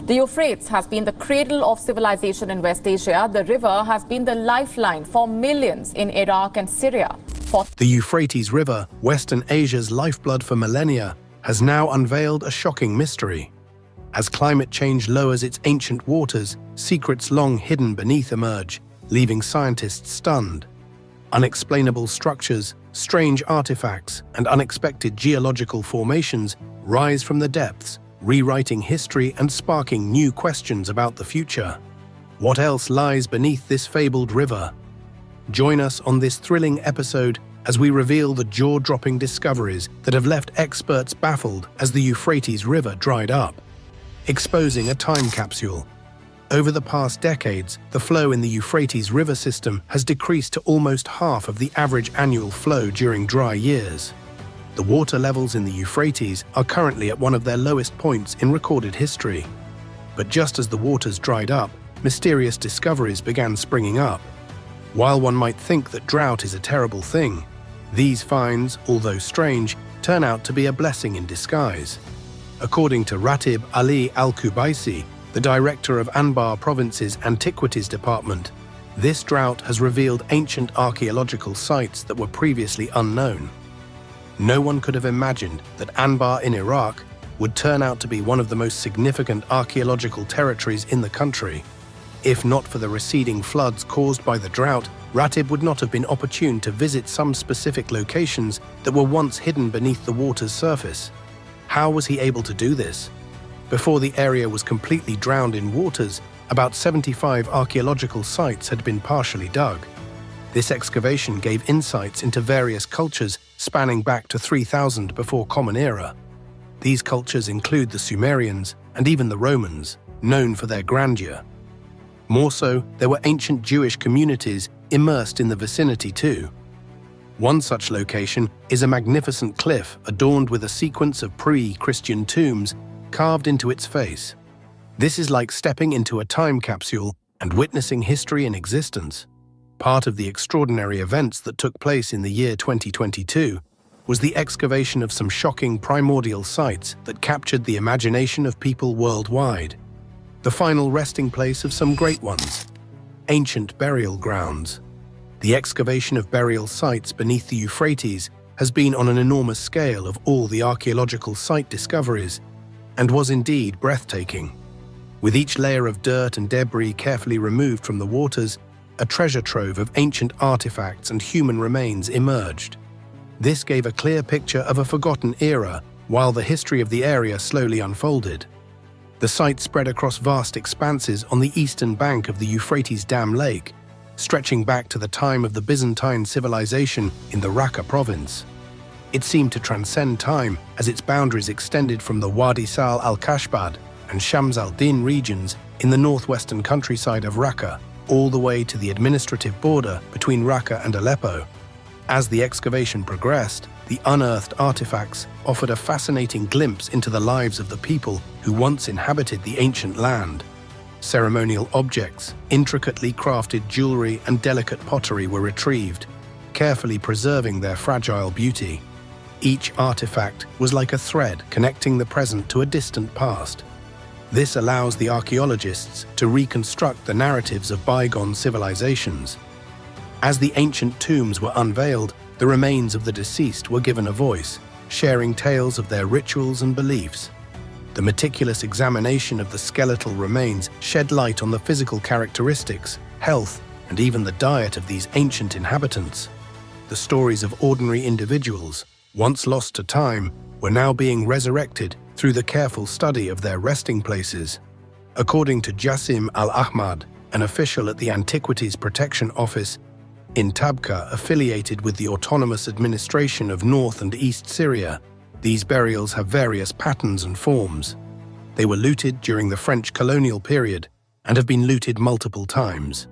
The Euphrates has been the cradle of civilization in West Asia. The river has been the lifeline for millions in Iraq and Syria. The Euphrates River, Western Asia's lifeblood for millennia, has now unveiled a shocking mystery. As climate change lowers its ancient waters, secrets long hidden beneath emerge, leaving scientists stunned. Unexplainable structures, strange artifacts, and unexpected geological formations rise from the depths, rewriting history and sparking new questions about the future. What else lies beneath this fabled river? Join us on this thrilling episode as we reveal the jaw-dropping discoveries that have left experts baffled as the Euphrates River dried up, exposing a time capsule. Over the past decades, the flow in the Euphrates River system has decreased to almost half of the average annual flow during dry years. The water levels in the Euphrates are currently at one of their lowest points in recorded history. But just as the waters dried up, mysterious discoveries began springing up. While one might think that drought is a terrible thing, these finds, although strange, turn out to be a blessing in disguise. According to Ratib Ali Al-Kubaisi, the director of Anbar Province's Antiquities Department, this drought has revealed ancient archaeological sites that were previously unknown. No one could have imagined that Anbar in Iraq would turn out to be one of the most significant archaeological territories in the country. If not for the receding floods caused by the drought, Ratib would not have been opportune to visit some specific locations that were once hidden beneath the water's surface. How was he able to do this? Before the area was completely drowned in waters, about 75 archaeological sites had been partially dug. This excavation gave insights into various cultures spanning back to 3000 before Common Era. These cultures include the Sumerians and even the Romans, known for their grandeur. More so, there were ancient Jewish communities immersed in the vicinity too. One such location is a magnificent cliff adorned with a sequence of pre-Christian tombs carved into its face. This is like stepping into a time capsule and witnessing history in existence. Part of the extraordinary events that took place in the year 2022 was the excavation of some shocking primordial sites that captured the imagination of people worldwide. The final resting place of some great ones, ancient burial grounds. The excavation of burial sites beneath the Euphrates has been on an enormous scale of all the archaeological site discoveries, and was indeed breathtaking. With each layer of dirt and debris carefully removed from the waters, a treasure trove of ancient artifacts and human remains emerged. This gave a clear picture of a forgotten era, while the history of the area slowly unfolded. The site spread across vast expanses on the eastern bank of the Euphrates Dam Lake, stretching back to the time of the Byzantine civilization in the Raqqa province. It seemed to transcend time as its boundaries extended from the Wadi Sal al-Kashbad and Shams al-Din regions in the northwestern countryside of Raqqa, all the way to the administrative border between Raqqa and Aleppo. As the excavation progressed, the unearthed artifacts offered a fascinating glimpse into the lives of the people who once inhabited the ancient land. Ceremonial objects, intricately crafted jewelry, and delicate pottery were retrieved, carefully preserving their fragile beauty. Each artifact was like a thread connecting the present to a distant past. This allows the archaeologists to reconstruct the narratives of bygone civilizations. As the ancient tombs were unveiled, the remains of the deceased were given a voice, sharing tales of their rituals and beliefs. The meticulous examination of the skeletal remains shed light on the physical characteristics, health, and even the diet of these ancient inhabitants. The stories of ordinary individuals, once lost to time, were now being resurrected through the careful study of their resting places. According to Jassim Al-Ahmad, an official at the Antiquities Protection Office in Tabqa affiliated with the Autonomous Administration of North and East Syria, these burials have various patterns and forms. They were looted during the French colonial period and have been looted multiple times.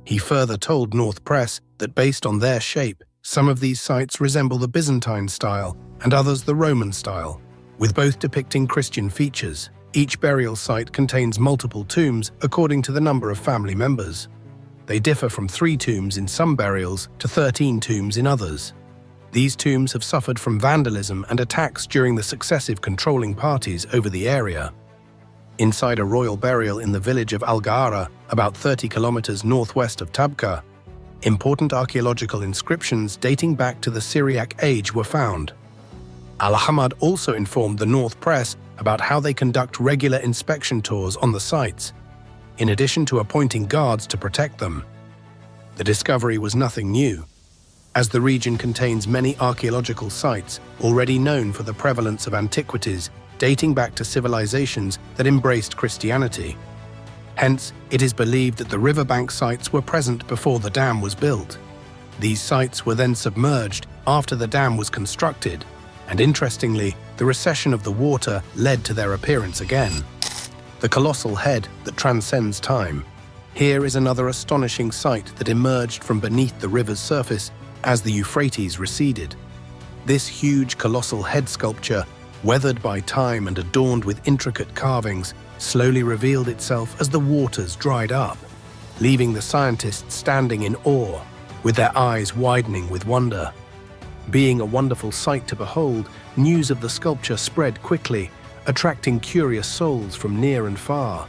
He further told North Press that based on their shape, some of these sites resemble the Byzantine style and others the Roman style, with both depicting Christian features. Each burial site contains multiple tombs according to the number of family members. They differ from 3 tombs in some burials to 13 tombs in others. These tombs have suffered from vandalism and attacks during the successive controlling parties over the area. inside a royal burial in the village of Algara, about 30 kilometers northwest of Tabqa. Important archaeological inscriptions dating back to the Syriac age were found. Al-Ahmad also informed the North Press about how they conduct regular inspection tours on the sites, in addition to appointing guards to protect them. The discovery was nothing new, as the region contains many archaeological sites already known for the prevalence of antiquities dating back to civilizations that embraced Christianity. Hence, it is believed that the riverbank sites were present before the dam was built. These sites were then submerged after the dam was constructed, and interestingly, the recession of the water led to their appearance again. The colossal head that transcends time. Here is another astonishing sight that emerged from beneath the river's surface as the Euphrates receded. This huge colossal head sculpture, weathered by time and adorned with intricate carvings, slowly revealed itself as the waters dried up, leaving the scientists standing in awe, with their eyes widening with wonder. Being a wonderful sight to behold, news of the sculpture spread quickly, attracting curious souls from near and far.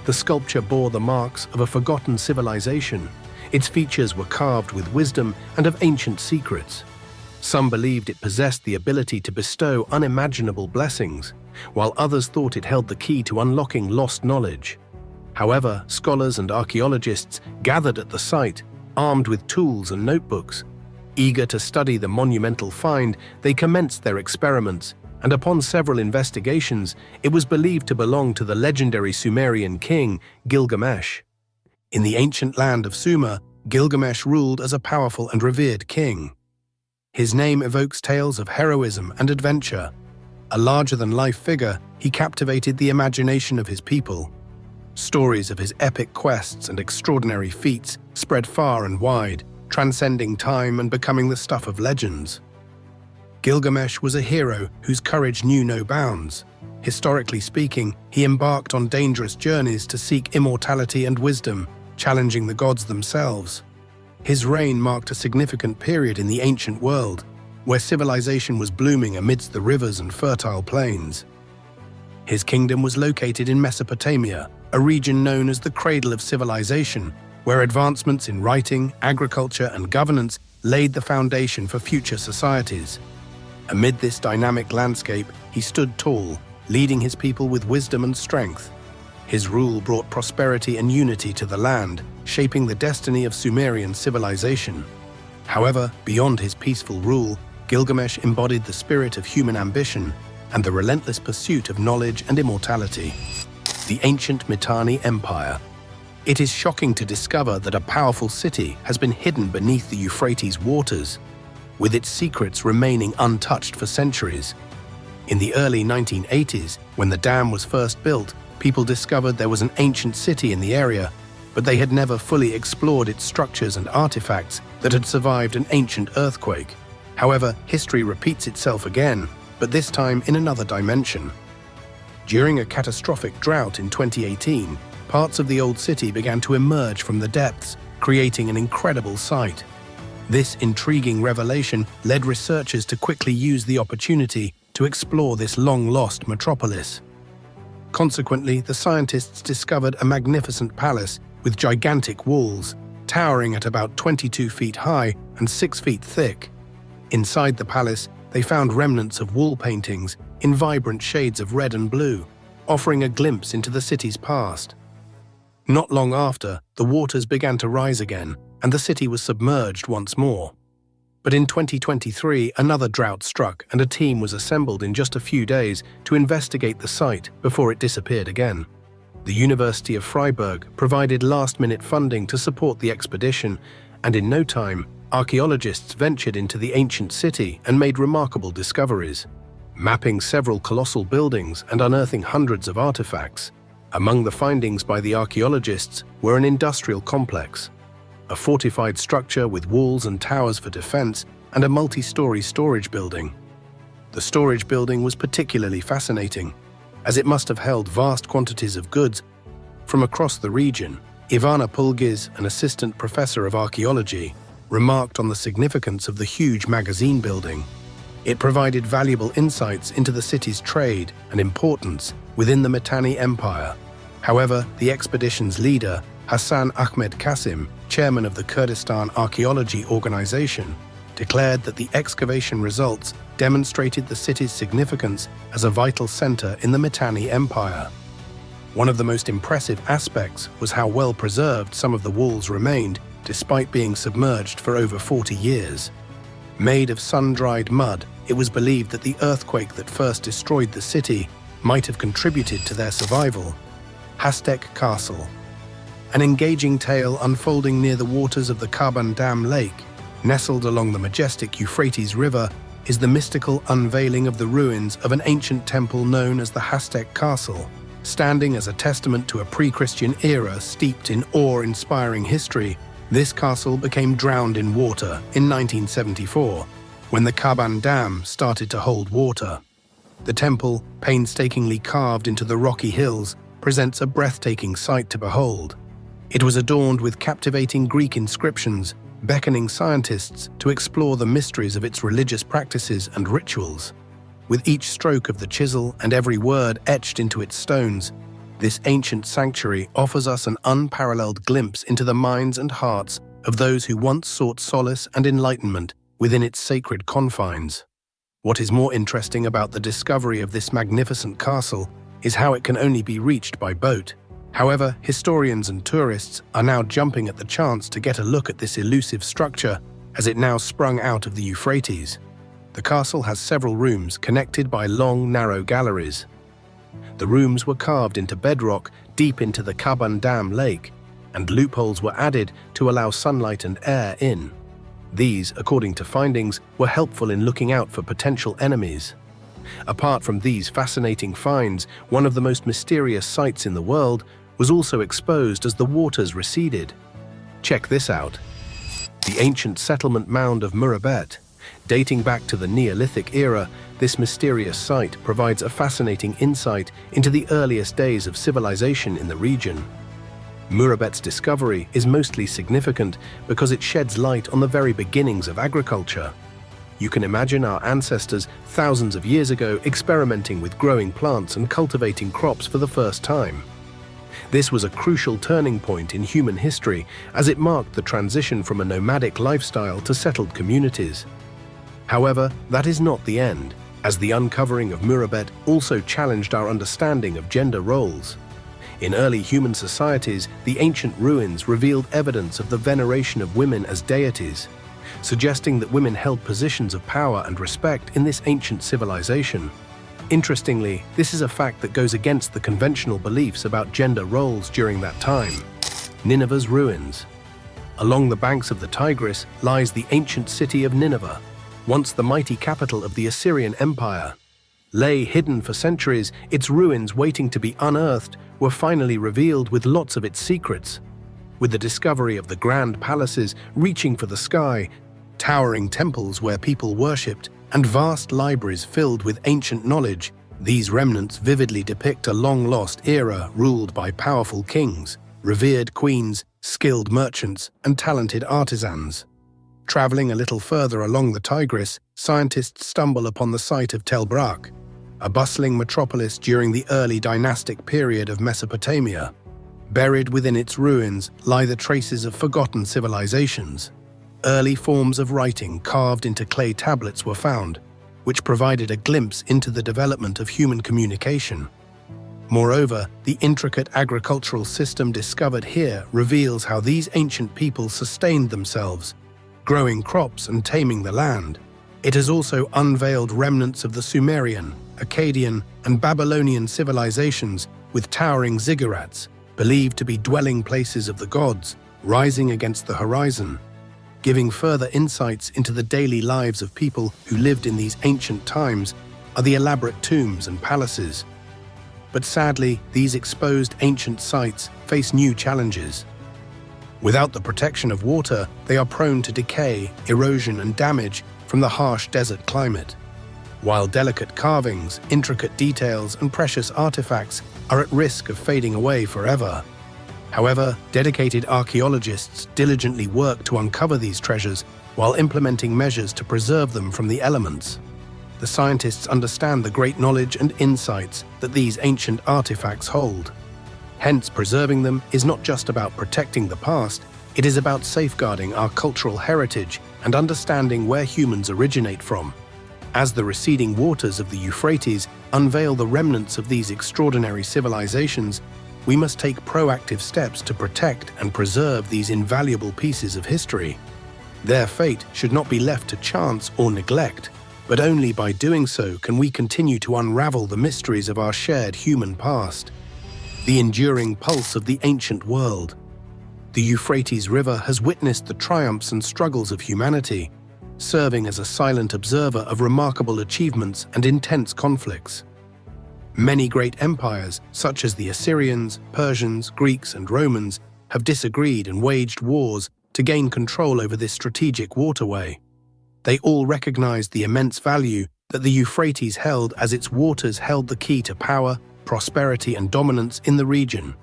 The sculpture bore the marks of a forgotten civilization. Its features were carved with wisdom and of ancient secrets. Some believed it possessed the ability to bestow unimaginable blessings, while others thought it held the key to unlocking lost knowledge. However, scholars and archaeologists gathered at the site, armed with tools and notebooks. Eager to study the monumental find, they commenced their experiments, and upon several investigations, it was believed to belong to the legendary Sumerian king, Gilgamesh. In the ancient land of Sumer, Gilgamesh ruled as a powerful and revered king. His name evokes tales of heroism and adventure. A larger-than-life figure, he captivated the imagination of his people. Stories of his epic quests and extraordinary feats spread far and wide, transcending time and becoming the stuff of legends. Gilgamesh was a hero whose courage knew no bounds. Historically speaking, he embarked on dangerous journeys to seek immortality and wisdom, challenging the gods themselves. His reign marked a significant period in the ancient world, where civilization was blooming amidst the rivers and fertile plains. His kingdom was located in Mesopotamia, a region known as the cradle of civilization, where advancements in writing, agriculture, and governance laid the foundation for future societies. Amid this dynamic landscape, he stood tall, leading his people with wisdom and strength. His rule brought prosperity and unity to the land, shaping the destiny of Sumerian civilization. However, beyond his peaceful rule, Gilgamesh embodied the spirit of human ambition and the relentless pursuit of knowledge and immortality. The ancient Mitanni Empire. It is shocking to discover that a powerful city has been hidden beneath the Euphrates waters, with its secrets remaining untouched for centuries. In the early 1980s, when the dam was first built, people discovered there was an ancient city in the area, but they had never fully explored its structures and artifacts that had survived an ancient earthquake. However, history repeats itself again, but this time in another dimension. During a catastrophic drought in 2018, parts of the old city began to emerge from the depths, creating an incredible sight. This intriguing revelation led researchers to quickly use the opportunity to explore this long-lost metropolis. Consequently, the scientists discovered a magnificent palace with gigantic walls, towering at about 22 feet high and 6 feet thick. Inside the palace, they found remnants of wall paintings in vibrant shades of red and blue, offering a glimpse into the city's past. Not long after, the waters began to rise again, and the city was submerged once more. But in 2023, another drought struck, and a team was assembled in just a few days to investigate the site before it disappeared again. The University of Freiburg provided last-minute funding to support the expedition, and in no time, archaeologists ventured into the ancient city and made remarkable discoveries, mapping several colossal buildings and unearthing hundreds of artifacts. Among the findings by the archaeologists were an industrial complex, a fortified structure with walls and towers for defense, and a multi-story storage building. The storage building was particularly fascinating, as it must have held vast quantities of goods from across the region. Ivana Pulgiz, an assistant professor of archaeology, remarked on the significance of the huge magazine building. It provided valuable insights into the city's trade and importance within the Mitanni Empire. However, the expedition's leader, Hassan Ahmed Qasim, chairman of the Kurdistan Archaeology Organization, declared that the excavation results demonstrated the city's significance as a vital center in the Mitanni Empire. One of the most impressive aspects was how well preserved some of the walls remained despite being submerged for over 40 years. Made of sun-dried mud, it was believed that the earthquake that first destroyed the city might have contributed to their survival. Hastek Castle. An engaging tale unfolding near the waters of the Kaban Dam Lake, nestled along the majestic Euphrates River, is the mystical unveiling of the ruins of an ancient temple known as the Hastek Castle. Standing as a testament to a pre-Christian era steeped in awe-inspiring history, this castle became drowned in water in 1974, when the Kaban Dam started to hold water. The temple, painstakingly carved into the rocky hills, presents a breathtaking sight to behold. It was adorned with captivating Greek inscriptions, beckoning scientists to explore the mysteries of its religious practices and rituals. With each stroke of the chisel and every word etched into its stones, this ancient sanctuary offers us an unparalleled glimpse into the minds and hearts of those who once sought solace and enlightenment within its sacred confines. What is more interesting about the discovery of this magnificent castle is how it can only be reached by boat. However, historians and tourists are now jumping at the chance to get a look at this elusive structure as it now sprung out of the Euphrates. The castle has several rooms connected by long, narrow galleries. The rooms were carved into bedrock deep into the Kaban Dam Lake, and loopholes were added to allow sunlight and air in. These, according to findings, were helpful in looking out for potential enemies. Apart from these fascinating finds, one of the most mysterious sights in the world was also exposed as the waters receded. Check this out. The ancient settlement mound of Murabet. Dating back to the Neolithic era, this mysterious site provides a fascinating insight into the earliest days of civilization in the region. Murabet's discovery is mostly significant because it sheds light on the very beginnings of agriculture. You can imagine our ancestors thousands of years ago experimenting with growing plants and cultivating crops for the first time. This was a crucial turning point in human history as it marked the transition from a nomadic lifestyle to settled communities. However, that is not the end, as the uncovering of Murabet also challenged our understanding of gender roles. In early human societies, the ancient ruins revealed evidence of the veneration of women as deities, suggesting that women held positions of power and respect in this ancient civilization. Interestingly, this is a fact that goes against the conventional beliefs about gender roles during that time. Nineveh's ruins. Along the banks of the Tigris lies the ancient city of Nineveh, once the mighty capital of the Assyrian Empire. Lay hidden for centuries, its ruins waiting to be unearthed were finally revealed with lots of its secrets. With the discovery of the grand palaces reaching for the sky, towering temples where people worshipped, and vast libraries filled with ancient knowledge, these remnants vividly depict a long-lost era ruled by powerful kings, revered queens, skilled merchants, and talented artisans. Traveling a little further along the Tigris, scientists stumble upon the site of Tel Brak, a bustling metropolis during the early dynastic period of Mesopotamia. Buried within its ruins lie the traces of forgotten civilizations. Early forms of writing carved into clay tablets were found, which provided a glimpse into the development of human communication. Moreover, the intricate agricultural system discovered here reveals how these ancient peoples sustained themselves, growing crops and taming the land. It has also unveiled remnants of the Sumerian, Akkadian, and Babylonian civilizations with towering ziggurats, believed to be dwelling places of the gods, rising against the horizon, giving further insights into the daily lives of people who lived in these ancient times are the elaborate tombs and palaces. But sadly, these exposed ancient sites face new challenges. Without the protection of water, they are prone to decay, erosion, and damage from the harsh desert climate. While delicate carvings, intricate details, and precious artifacts are at risk of fading away forever. However, dedicated archaeologists diligently work to uncover these treasures while implementing measures to preserve them from the elements. the scientists understand the great knowledge and insights that these ancient artifacts hold. Hence, preserving them is not just about protecting the past, it is about safeguarding our cultural heritage and understanding where humans originate from. As the receding waters of the Euphrates unveil the remnants of these extraordinary civilizations, we must take proactive steps to protect and preserve these invaluable pieces of history. Their fate should not be left to chance or neglect, but only by doing so can we continue to unravel the mysteries of our shared human past. The enduring pulse of the ancient world. The Euphrates River has witnessed the triumphs and struggles of humanity, serving as a silent observer of remarkable achievements and intense conflicts. Many great empires, such as the Assyrians, Persians, Greeks, and Romans, have disagreed and waged wars to gain control over this strategic waterway. They all recognized the immense value that the Euphrates held, as its waters held the key to power, prosperity, and dominance in the region.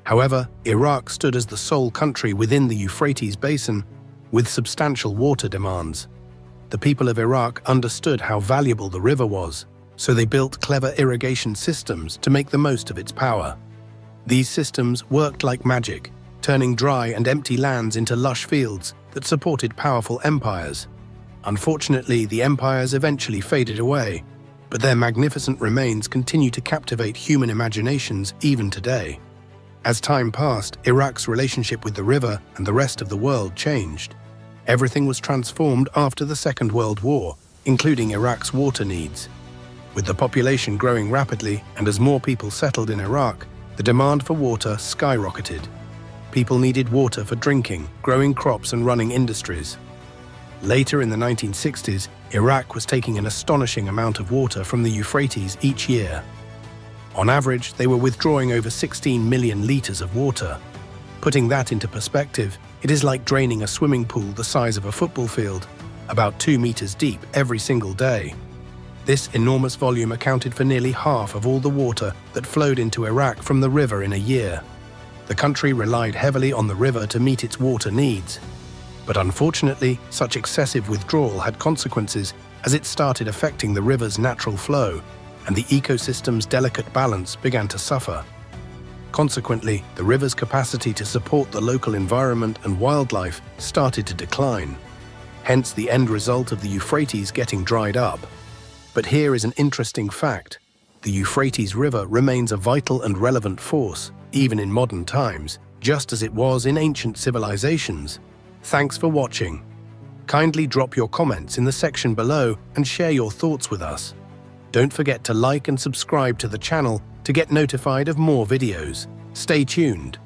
However, Iraq stood as the sole country within the Euphrates basin with substantial water demands. The people of Iraq understood how valuable the river was, so they built clever irrigation systems to make the most of its power. These systems worked like magic, turning dry and empty lands into lush fields that supported powerful empires. Unfortunately, the empires eventually faded away, but their magnificent remains continue to captivate human imaginations even today. As time passed, Iraq's relationship with the river and the rest of the world changed. Everything was transformed after the Second World War, including Iraq's water needs. With the population growing rapidly and as more people settled in Iraq, the demand for water skyrocketed. People needed water for drinking, growing crops, and running industries. Later in the 1960s, Iraq was taking an astonishing amount of water from the Euphrates each year. On average, they were withdrawing over 16 million liters of water. Putting that into perspective, it is like draining a swimming pool the size of a football field, about 2 meters deep every single day. This enormous volume accounted for nearly half of all the water that flowed into Iraq from the river in a year. The country relied heavily on the river to meet its water needs. But unfortunately, such excessive withdrawal had consequences, as it started affecting the river's natural flow, and the ecosystem's delicate balance began to suffer. Consequently, the river's capacity to support the local environment and wildlife started to decline. Hence the end result of the Euphrates getting dried up. But here is an interesting fact. The Euphrates River remains a vital and relevant force, even in modern times, just as it was in ancient civilizations. Thanks for watching. Kindly drop your comments in the section below and share your thoughts with us. Don't forget to like and subscribe to the channel to get notified of more videos. Stay tuned.